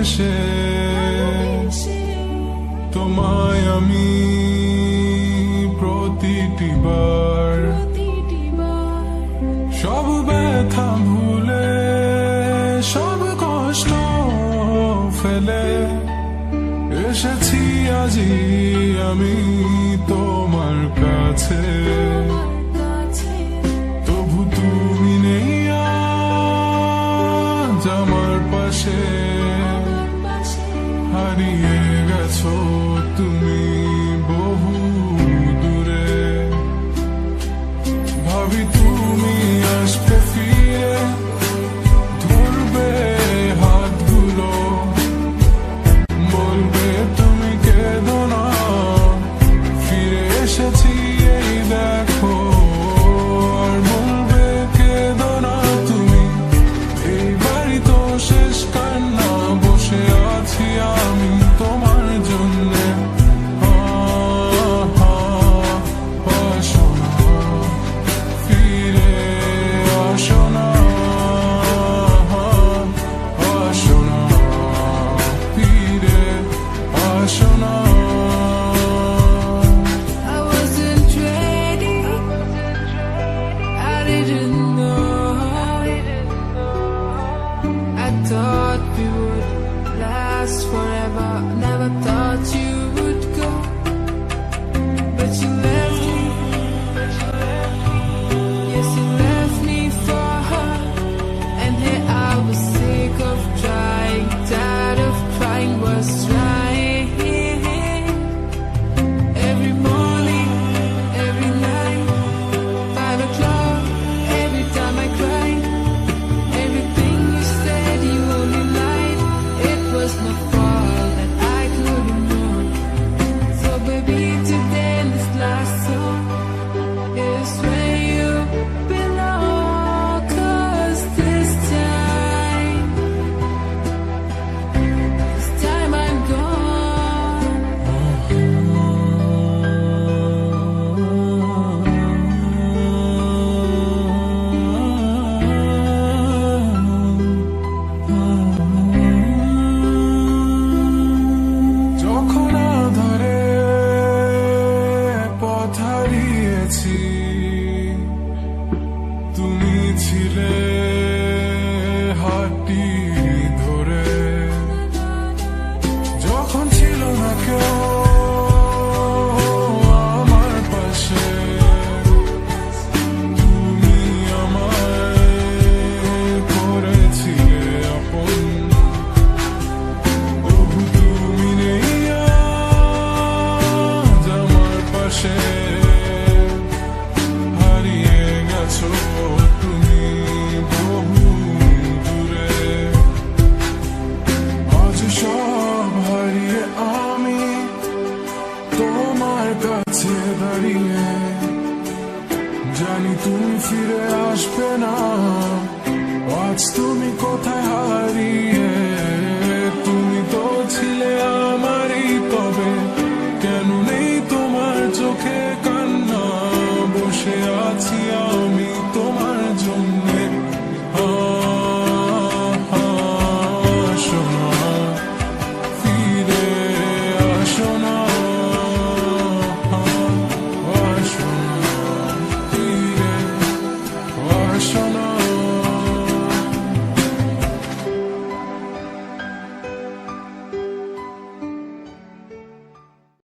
ভালোবেসে তোমায় আমি প্রতিটি বার সব ব্যথা ভুলে সব কষ্ট ফেলে এসেছি আজি আমি তোমার কাছে। তবু তুমি নেই আজ আমার পাশে, হারিয়ে গেছো তুমি বহু দূরে। ভাবি তুমি আসবে ফিরে, ধরবে হাতগুলো, বলবে তুমি কেঁদো না, ফিরে এসেছি এই দেখো। আর বলবে কেঁদো না তুমি, এই বাড়ি তো শেষ কান্না, বসে আছি আমি তোমার জন্যে। আসো না, ফিরে আসো না, আসো না, ফিরে আসো না। I wasn't ready, I didn't know. I thought we would last forever, never thought you would go. But you left me, yes you left me for her. And here I was sick of trying, tired of crying, was trying. Every morning, every night, 5 o'clock, every time I cried. Everything you said, you only lied. It was my fault that I couldn't know. So baby, today in this last song is where you belong. 'Cause this time I'm gone. যখন আধারে পথ হারিয়েছি, তুমি ছিলে হাতটি ধরে। যখন ছিল না কেউ আমার পাশে, তুমি আমায় করেছিলে আপন। তবু তুমি নেই আজ আমার পাশে, হারিয়ে গেছো তুমি বহু দূরে। আজ সব হারিয়ে আমি তোমার কাছে দাঁড়িয়ে, জানি তুমি ফিরে আসবে না, আজ তুমি কোথায় হারিয়ে